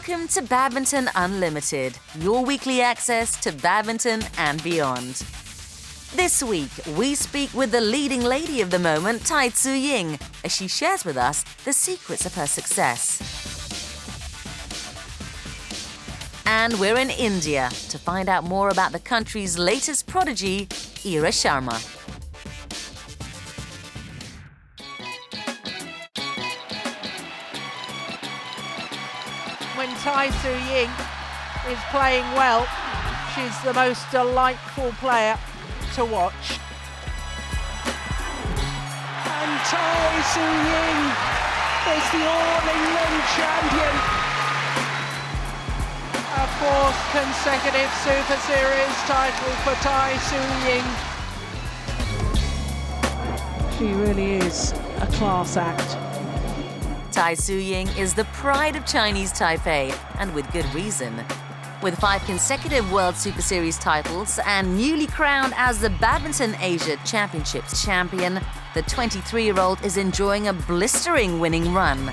Welcome to Badminton Unlimited, your weekly access to badminton and beyond. This week, we speak with the leading lady of the moment, Tai Tzu Ying, as she shares with us the secrets of her success. And we're in India to find out more about the country's latest prodigy, Ira Sharma. When Tai Tzu Ying is playing well, she's the most delightful player to watch. And Tai Tzu Ying is the All-England champion. A fourth consecutive Super Series title for Tai Tzu Ying. She really is a class act. Tai Tzu Ying is the pride of Chinese Taipei, and with good reason. With 5 consecutive World Superseries titles and newly crowned as the Badminton Asia Championships champion, the 23-year-old is enjoying a blistering winning run.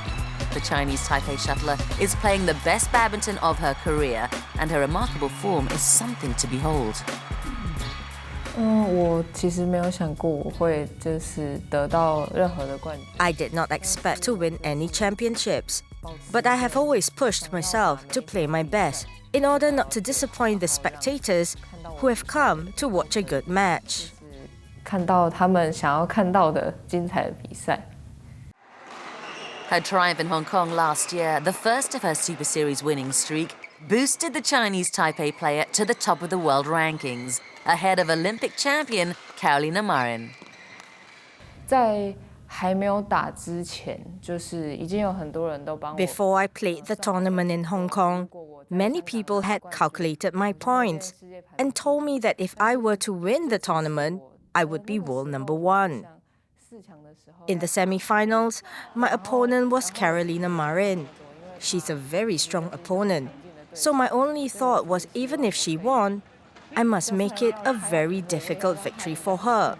The Chinese Taipei shuttler is playing the best badminton of her career, and her remarkable form is something to behold. 我其实没有想过我会得到任何的冠军。 I did not expect to win any championships, but I have always pushed myself to play my best in order not to disappoint the spectators who have come to watch a good match. 看到他们想要看到的精彩的比赛。 Her triumph in Hong Kong last year, the first of her Super Series winning streak, boosted the Chinese Taipei player to the top of the world rankings, ahead of Olympic champion Carolina Marin. 在还没有打之前，已经有很多人都帮我。 Before I played the tournament in Hong Kong, many people had calculated my points and told me that if I were to win the tournament, I would be world number 1. In the semi-finals, my opponent was Carolina Marin. She's a very strong opponent, so my only thought was even if she won, I must make it a very difficult victory for her.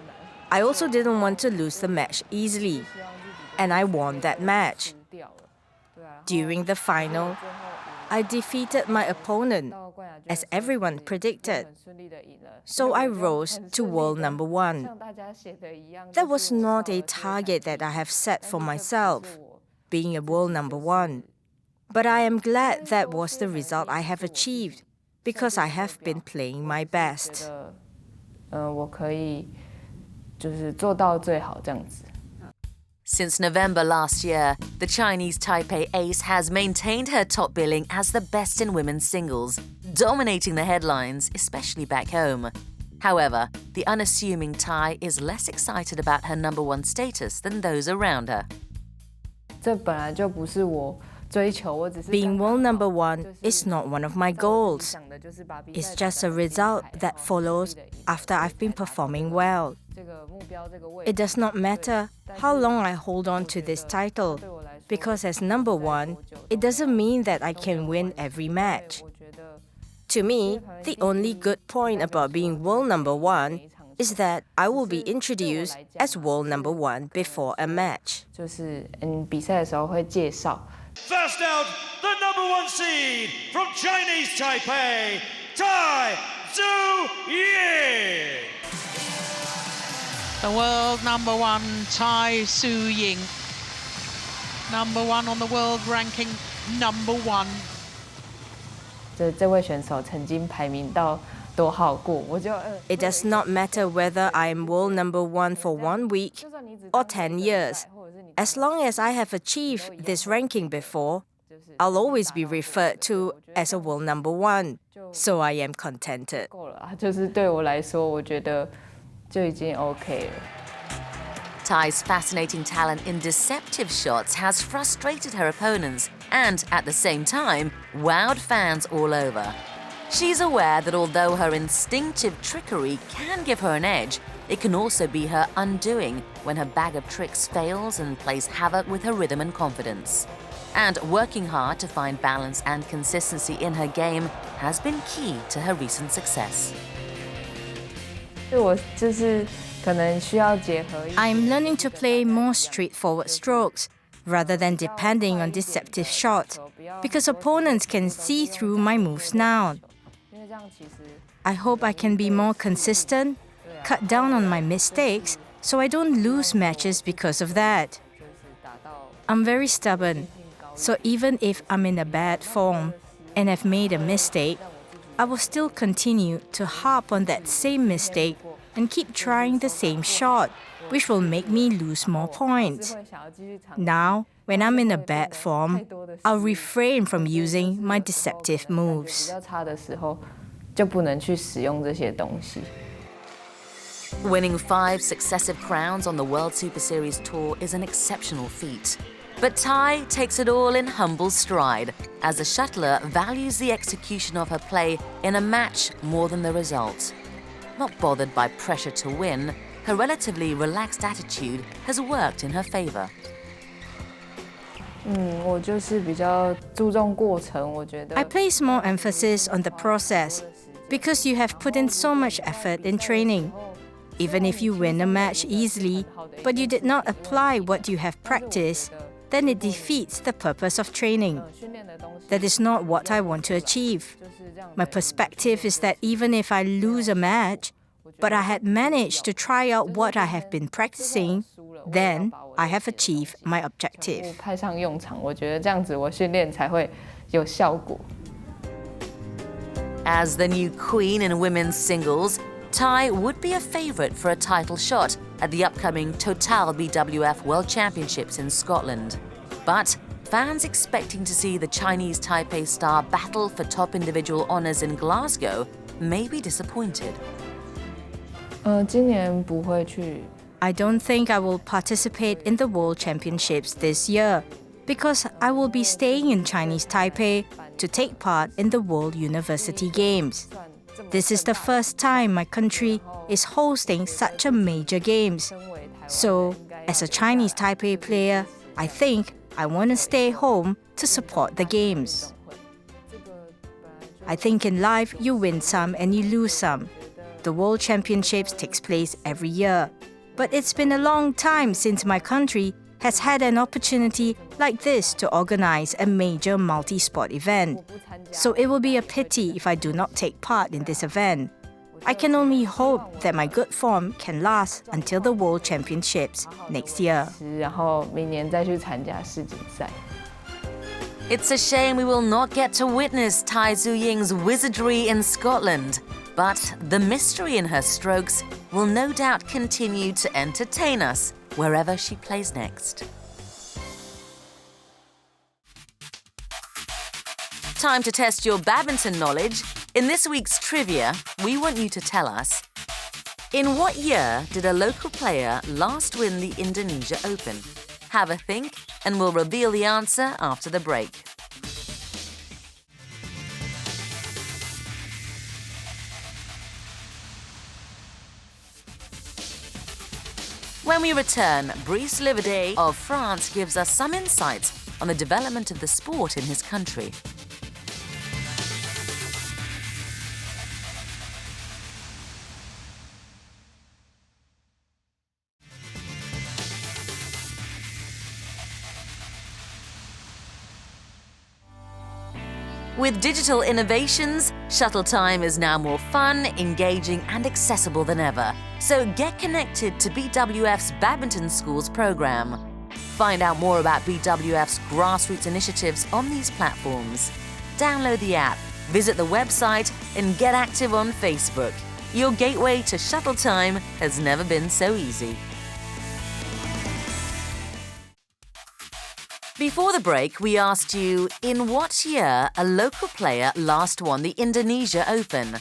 I also didn't want to lose the match easily, and I won that match. During the final, I defeated my opponent, as everyone predicted. So I rose to world number 1. That was not a target that I have set for myself, being a world number 1. But I am glad that was the result I have achieved, because I have been playing my best. 我可以做到最好这样子。 Since November last year, the Chinese Taipei ace has maintained her top billing as the best in women's singles, dominating the headlines, especially back home. However, the unassuming Tai is less excited about her number 1 status than those around her. 这本来就不是我追求，我只是 Being world number 1 is not one of my goals. It's just a result that follows after I've been performing well. It does not matter how long I hold on to this title, because as number 1, it doesn't mean that I can win every match. To me, the only good point about being world number 1 is that I will be introduced as world number 1 before a match. 比赛的时候会介绍。 First out, the number 1 seed from Chinese Taipei, Tai Tzu Ying. The world number 1, Tai Tzu Ying. Number 1 on the world ranking, number 1. 这位选手曾经排名到多好过，我就 It does not matter whether I am world number 1 for 1 week or 10 years. As long as I have achieved this ranking before, I'll always be referred to as a world number 1. So I am contented. 够了，对我来说，我觉得就已经 OK 了。 Tai's fascinating talent in deceptive shots has frustrated her opponents and, at the same time, wowed fans all over. She's aware that although her instinctive trickery can give her an edge, it can also be her undoing when her bag of tricks fails and plays havoc with her rhythm and confidence. And working hard to find balance and consistency in her game has been key to her recent success. 我可能需要结合。 I'm learning to play more straightforward strokes rather than depending on deceptive shots, because opponents can see through my moves now. I hope I can be more consistent, cut down on my mistakes, so I don't lose matches because of that. I'm very stubborn, so even if I'm in a bad form and have made a mistake, I will still continue to harp on that same mistake and keep trying the same shot, which will make me lose more points. Now, when I'm in a bad form, I'll refrain from using my deceptive moves. Winning 5 successive crowns on the World Superseries tour is an exceptional feat. But Tai takes it all in humble stride, as the shuttler values the execution of her play in a match more than the result. Not bothered by pressure to win, her relatively relaxed attitude has worked in her favor. I place more emphasis on the process because you have put in so much effort in training. Even if you win a match easily, but you did not apply what you have practiced, then it defeats the purpose of training. That is not what I want to achieve. My perspective is that even if I lose a match, but I had managed to try out what I have been practicing, then I have achieved my objective. As the new queen in women's singles, Tai would be a favorite for a title shot at the upcoming Total BWF World Championships in Scotland. But fans expecting to see the Chinese Taipei star battle for top individual honors in Glasgow may be disappointed. I don't think I will participate in the World Championships this year because I will be staying in Chinese Taipei to take part in the World University Games. This is the first time my country is hosting such a major games. So, as a Chinese Taipei player, I think I want to stay home to support the games. I think in life you win some and you lose some. The World Championships takes place every year. But it's been a long time since my country has had an opportunity like this to organize a major multi-sport event. So it will be a pity if I do not take part in this event. I can only hope that my good form can last until the World Championships next year. It's a shame we will not get to witness Tai Tzu Ying's wizardry in Scotland, but the mystery in her strokes will no doubt continue to entertain us wherever she plays next. Time to test your badminton knowledge. In this week's trivia, we want you to tell us, in what year did a local player last win the Indonesia Open? Have a think, and we'll reveal the answer after the break. When we return, Brice Livaudet of France gives us some insights on the development of the sport in his country. With digital innovations, shuttle time is now more fun, engaging, and accessible than ever. So get connected to BWF's Badminton Schools program. Find out more about BWF's grassroots initiatives on these platforms. Download the app, visit the website, and get active on Facebook. Your gateway to shuttle time has never been so easy. Before the break, we asked you, in what year a local player last won the Indonesia Open?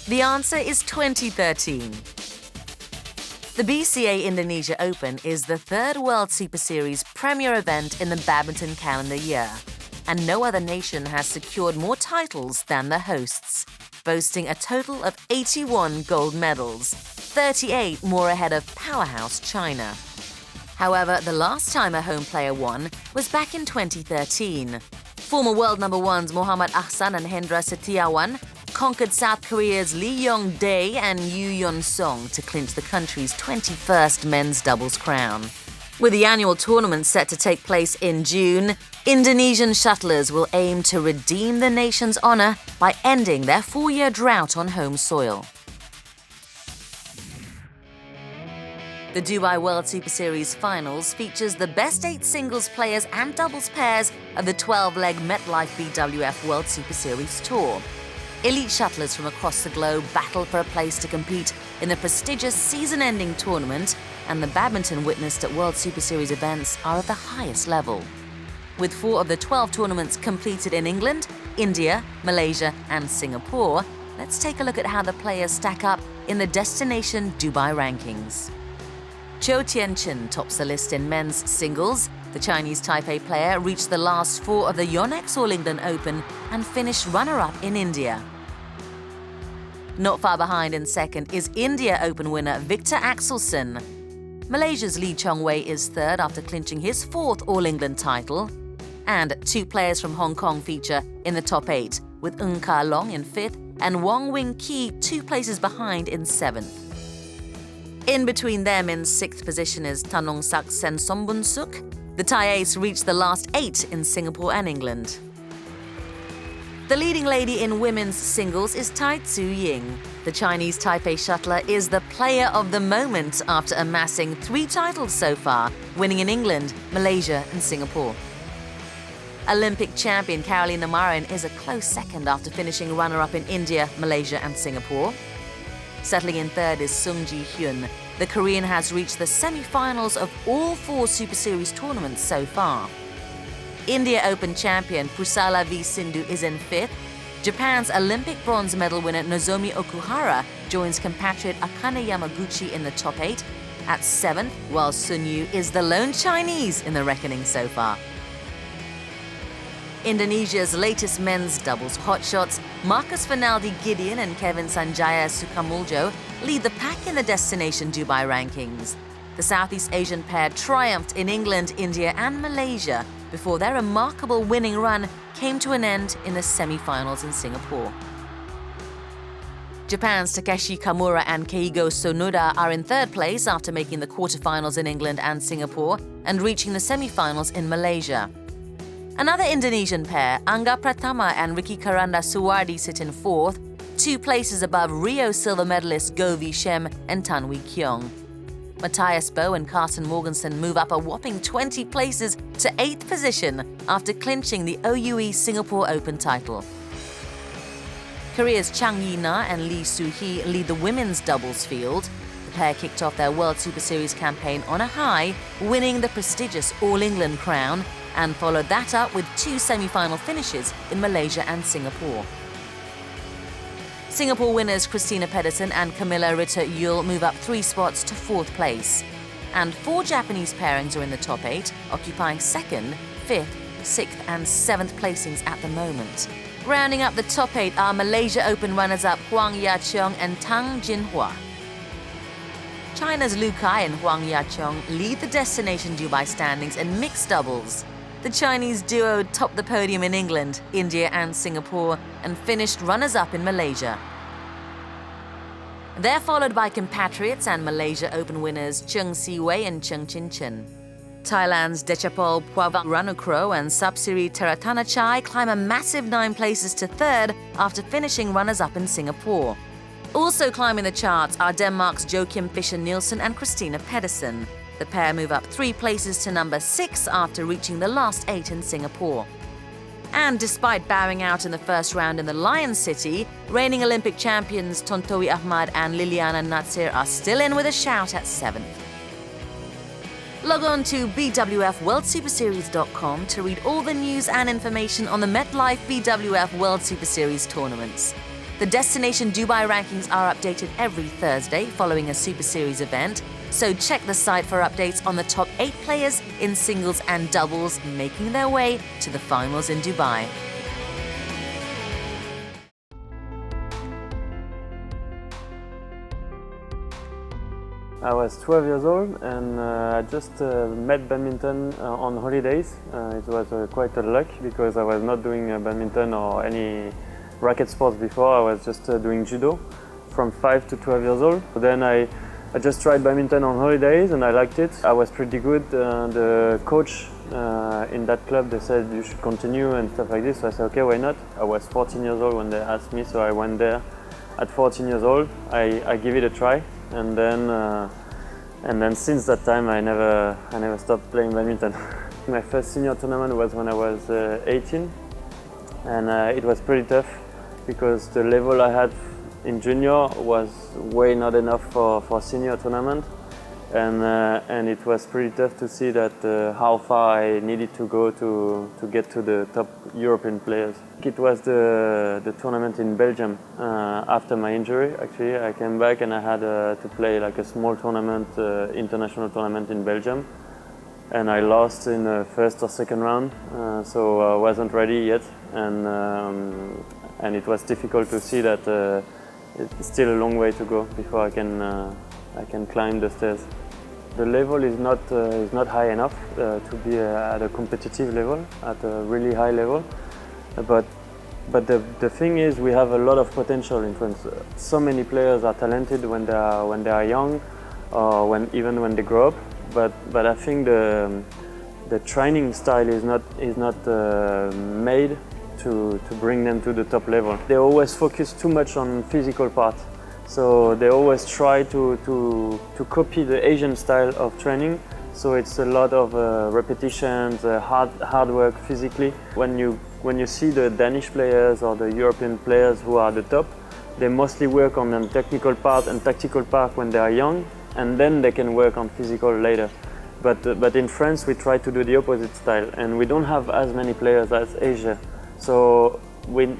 The answer is 2013. The BCA Indonesia Open is the third World Super Series premier event in the badminton calendar year, and no other nation has secured more titles than the hosts, boasting a total of 81 gold medals, 38 more ahead of powerhouse China. However, the last time a home player won was back in 2013. Former world number ones Muhammad Ahsan and Hendra Setiawan conquered South Korea's Lee Yong-dae and Yoo Yeon-song to clinch the country's 21st men's doubles crown. With the annual tournament set to take place in June, Indonesian shuttlers will aim to redeem the nation's honor by ending their 4-year drought on home soil. The Dubai World Superseries Finals features the best 8 singles players and doubles pairs of the 12-leg MetLife BWF World Superseries Tour. Elite shuttlers from across the globe battle for a place to compete in the prestigious season-ending tournament, and the badminton witnessed at World Superseries events are of the highest level. With 4 of the 12 tournaments completed in England, India, Malaysia and Singapore, let's take a look at how the players stack up in the Destination Dubai rankings. Zhou Tianchen tops the list in men's singles. The Chinese Taipei player reached the last 4 of the Yonex All England Open and finished runner-up in India. Not far behind in second is India Open winner Victor Axelsen. Malaysia's Lee Chong-wei is third after clinching his 4th All England title. And 2 players from Hong Kong feature in the top 8, with Ng Ka Long in 5th and Wong Wing Ki 2 places behind in 7th. In between them in 6th position is Tanong Sak Sen Sombun Suk. The Thai ace reached the last 8 in Singapore and England. The leading lady in women's singles is Tai Tzu Ying. The Chinese Taipei shuttler is the player of the moment after amassing 3 titles so far, winning in England, Malaysia and Singapore. Olympic champion Carolina Marin is a close second after finishing runner-up in India, Malaysia and Singapore. Settling in third is Sung Ji Hyun. The Korean has reached the semi-finals of all 4 Super Series tournaments so far. India Open champion Pusala V. Sindhu is in 5th. Japan's Olympic bronze medal winner Nozomi Okuhara joins compatriot Akane Yamaguchi in the top 8 at 7th, while Sun Yu is the lone Chinese in the reckoning so far. Indonesia's latest men's doubles hotshots, Marcus Fernaldi Gideon and Kevin Sanjaya Sukamuljo, lead the pack in the Destination Dubai rankings. The Southeast Asian pair triumphed in England, India and Malaysia before their remarkable winning run came to an end in the semi-finals in Singapore. Japan's Takeshi Kamura and Keigo Sonoda are in 3rd place after making the quarterfinals in England and Singapore and reaching the semi-finals in Malaysia. Another Indonesian pair, Angga Pratama and Ricky Karanda Suwardi, sit in 4th, 2 places above Rio silver medalist Go Vi Shem and Tan Wee Kyung. Matthias Boe and Carsten Morgensen move up a whopping 20 places to 8th position after clinching the OUE Singapore Open title. Korea's Chang Yi-na and Lee Soo-hee lead the women's doubles field. The pair kicked off their World Super Series campaign on a high, winning the prestigious All England crown, and followed that up with 2 semi-final finishes in Malaysia and Singapore. Singapore winners Christina Pedersen and Camilla Ritter-Yule move up 3 spots to 4th place. And 4 Japanese pairings are in the top 8, occupying 2nd, 5th, 6th and 7th placings at the moment. Rounding up the top 8 are Malaysia Open runners-up Huang Ya-cheong and Tang Jinhua. China's Lu Kai and Huang Ya-cheong lead the Destination Dubai standings in mixed doubles. The Chinese duo topped the podium in England, India and Singapore and finished runners-up in Malaysia. They're followed by compatriots and Malaysia Open winners Cheng Si-wei and Cheng Chin-chen. Thailand's Dechapol Puavanranukroh and Sapsiri Teratanachai climb a massive 9 places to 3rd after finishing runners-up in Singapore. Also climbing the charts are Denmark's Joachim Fischer-Nielsen and Christina Pedersen. The pair move up 3 places to number 6 after reaching the last 8 in Singapore. And despite bowing out in the first round in the Lion City, reigning Olympic champions Tontowi Ahmad and Liliana Natsir are still in with a shout at 7th. Log on to BWFWorldSuperseries.com to read all the news and information on the MetLife BWF World Superseries tournaments. The Destination Dubai rankings are updated every Thursday following a Super Series event, so check the site for updates on the top 8 players in singles and doubles making their way to the finals in Dubai. I was 12 years old and I just met badminton on holidays. It was quite a luck because I was not doing badminton or any racket sports before. I was just doing judo from 5 to 12 years old. Then I I just tried badminton on holidays and I liked it. I was pretty good. The coach in that club, they said you should continue and stuff like this. So I said, okay, why not? I was 14 years old when they asked me, so I went there at 14 years old. I give it a try, and then since that time I never stopped playing badminton. My first senior tournament was when I was 18, and it was pretty tough because the level I had in junior was way not enough for senior tournament, and it was pretty tough to see that how far I needed to go to get to the top European players. It was the tournament in Belgium after my injury. Actually, I came back and I had to play like a small tournament, international tournament in Belgium, and I lost in the first or second round, so I wasn't ready yet, and it was difficult to see that. It's still a long way to go before I can climb the stairs. The level is not high enough to be at a competitive level, at a really high level. But the thing is, we have a lot of potential in France. So many players are talented when they are young, or even when they grow up. But I think the training style is not made to bring them to the top level. They always focus too much on physical part. So they always try to copy the Asian style of training. So it's a lot of repetitions, hard work physically. When you see the Danish players or the European players who are the top, they mostly work on the technical part and tactical part when they are young, and then they can work on physical later. But in France we try to do the opposite style, and we don't have as many players as Asia. So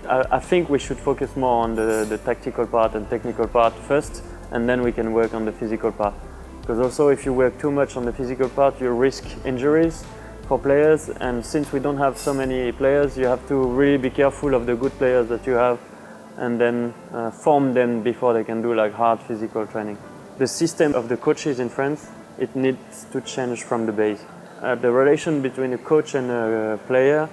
I think we should focus more on the tactical part and technical part first, and then we can work on the physical part. Because also if you work too much on the physical part, you risk injuries for players, and since we don't have so many players, you have to really be careful of the good players that you have, and then form them before they can do like hard physical training. The system of the coaches in France, it needs to change from the base. The relation between a coach and a player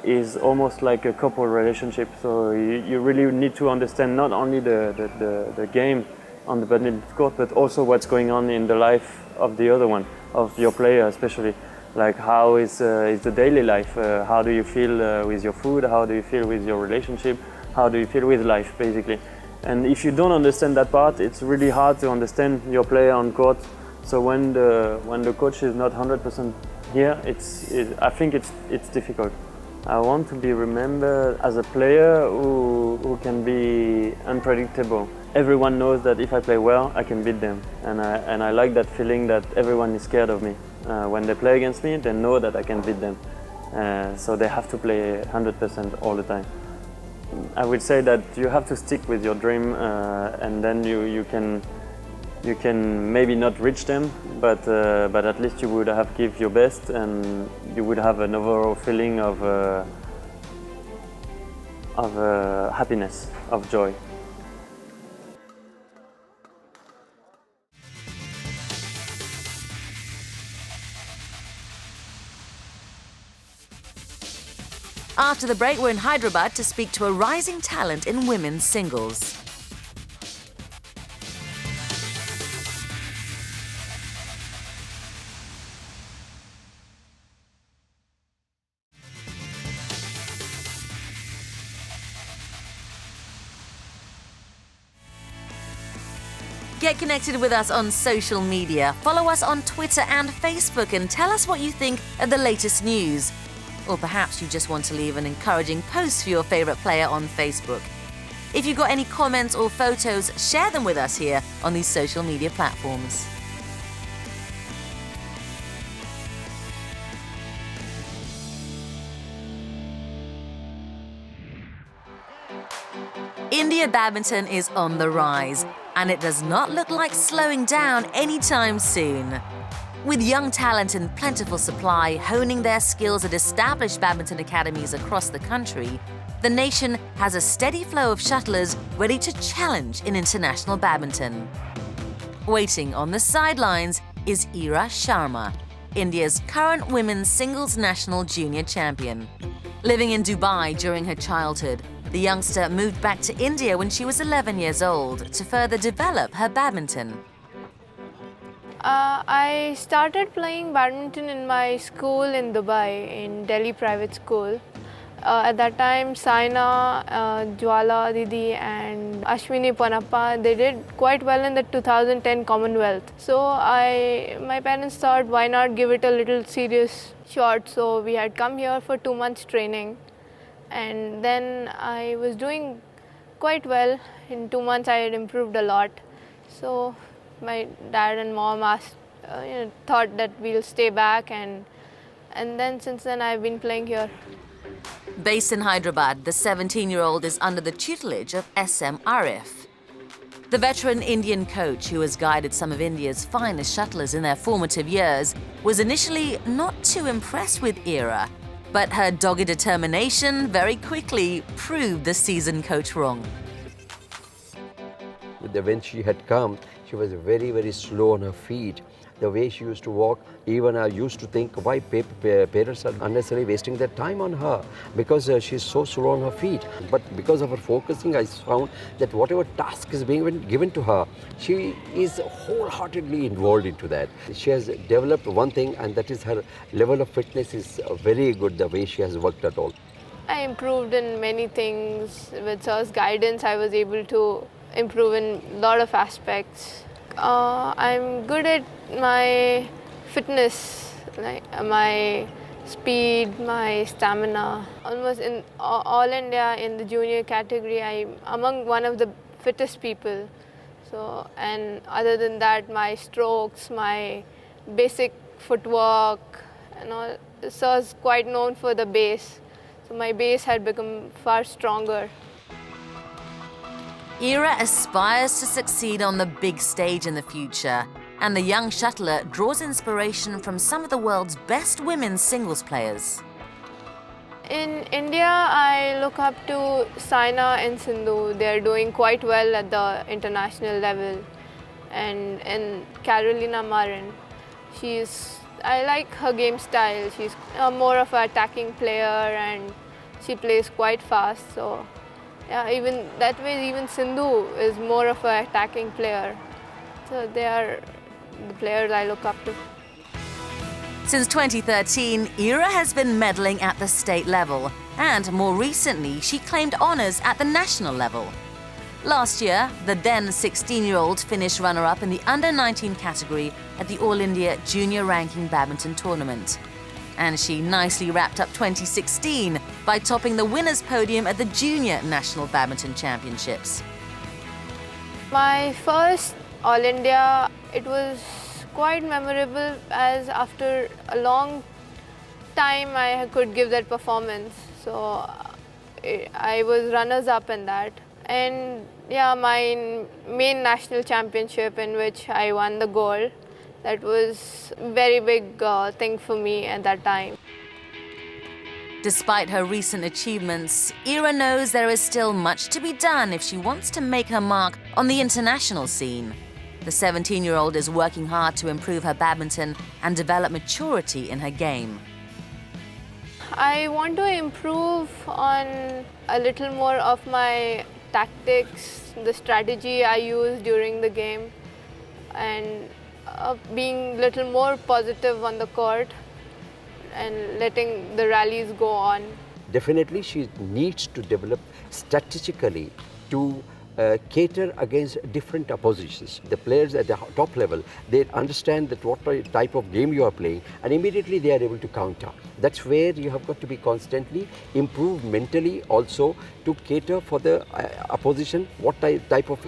is almost like a couple relationship. So you really need to understand not only the game on the badminton court, but also what's going on in the life of the other one, of your player especially. Like how is the daily life? How do you feel with your food? How do you feel with your relationship? How do you feel with life, basically? And if you don't understand that part, it's really hard to understand your player on court. So when the coach is not 100% here, I think it's difficult. I want to be remembered as a player who can be unpredictable. Everyone knows that if I play well, I can beat them. And I like that feeling that everyone is scared of me. When they play against me, they know that I can beat them. So they have to play 100% all the time. I would say that you have to stick with your dream, and then you can maybe not reach them, but at least you would have give your best, and you would have an overall feeling of happiness, of joy. After the break, we're in Hyderabad to speak to a rising talent in women's singles. Get connected with us on social media. Follow us on Twitter and Facebook and tell us what you think of the latest news. Or perhaps you just want to leave an encouraging post for your favorite player on Facebook. If you've got any comments or photos, share them with us here on these social media platforms. India badminton is on the rise, and it does not look like slowing down anytime soon. With young talent in plentiful supply honing their skills at established badminton academies across the country, the nation has a steady flow of shuttlers ready to challenge in international badminton. Waiting on the sidelines is Ira Sharma, India's current women's singles national junior champion. Living in Dubai during her childhood, the youngster moved back to India when she was 11 years old to further develop her badminton. I started playing badminton in my school in Dubai, in Delhi private school. At that time, Saina, Jwala Didi and Ashwini Panappa, they did quite well in the 2010 Commonwealth. So my parents thought, why not give it a little serious shot? So we had come here for 2 months training. And then I was doing quite well. In 2 months, I had improved a lot. So my dad and mom thought that we'll stay back, and then since then I've been playing here. Based in Hyderabad, the 17-year-old is under the tutelage of SM Arif. The veteran Indian coach who has guided some of India's finest shuttlers in their formative years was initially not too impressed with Ira, but her dogged determination very quickly proved the seasoned coach wrong. When she had come, she was very, very slow on her feet. The way she used to walk, even I used to think why parents are unnecessarily wasting their time on her, because she's so slow on her feet. But because of her focusing, I found that whatever task is being given to her, she is wholeheartedly involved into that. She has developed one thing, and that is her level of fitness is very good, the way she has worked at all. I improved in many things. With sir's guidance, I was able to improve in a lot of aspects. I'm good at my fitness, like my speed, my stamina. Almost in all India in the junior category, I'm among one of the fittest people. So, and other than that, my strokes, my basic footwork, and all. Sir's quite known for the base. So my base had become far stronger. Ira aspires to succeed on the big stage in the future, and the young shuttler draws inspiration from some of the world's best women's singles players. In India, I look up to Saina and Sindhu. They're doing quite well at the international level. And Carolina Marin, I like her game style. She's more of an attacking player, and she plays quite fast. So. Yeah, even that way, even Sindhu is more of an attacking player. So they are the players I look up to. Since 2013, Ira has been medaling at the state level, and more recently, she claimed honours at the national level. Last year, the then 16-year-old finished runner-up in the under-19 category at the All India Junior Ranking Badminton Tournament. And she nicely wrapped up 2016 by topping the winners' podium at the Junior National Badminton Championships. My first All India, it was quite memorable, as after a long time I could give that performance. So I was runners-up in that. And yeah, my main national championship in which I won the gold. That was a very big thing for me at that time. Despite her recent achievements, Ira knows there is still much to be done if she wants to make her mark on the international scene. The 17-year-old is working hard to improve her badminton and develop maturity in her game. I want to improve on a little more of my tactics, the strategy I use during the game, and being a little more positive on the court and letting the rallies go on. Definitely she needs to develop strategically to cater against different oppositions. The players at the top level, they understand that what type of game you are playing, and immediately they are able to counter. That's where you have got to be constantly improve mentally also to cater for the opposition, what type of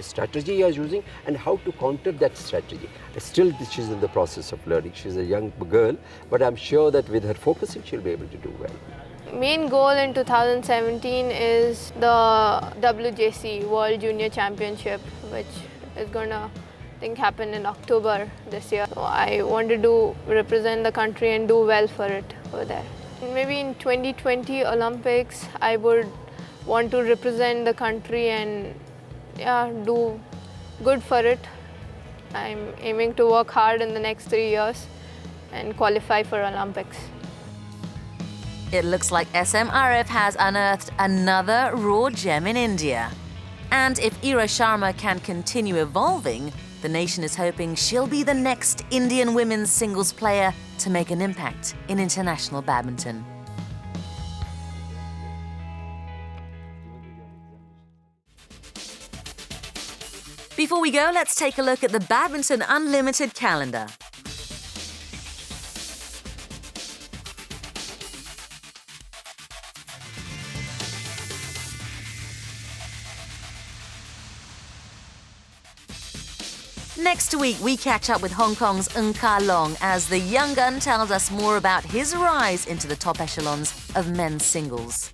strategy you are using and how to counter that strategy. Still, she's in the process of learning. She's a young girl, but I'm sure that with her focusing, she'll be able to do well. Main goal in 2017 is the WJC World Junior Championship, which is gonna, I think, happen in October this year. So I want to represent the country and do well for it over there. Maybe in 2020 Olympics, I would want to represent the country and do good for it. I'm aiming to work hard in the next 3 years and qualify for Olympics. It looks like SM Arif has unearthed another raw gem in India. And if Ira Sharma can continue evolving, the nation is hoping she'll be the next Indian women's singles player to make an impact in international badminton. Before we go, let's take a look at the Badminton Unlimited calendar. Next week, we catch up with Hong Kong's Ng Ka Long as the young gun tells us more about his rise into the top echelons of men's singles.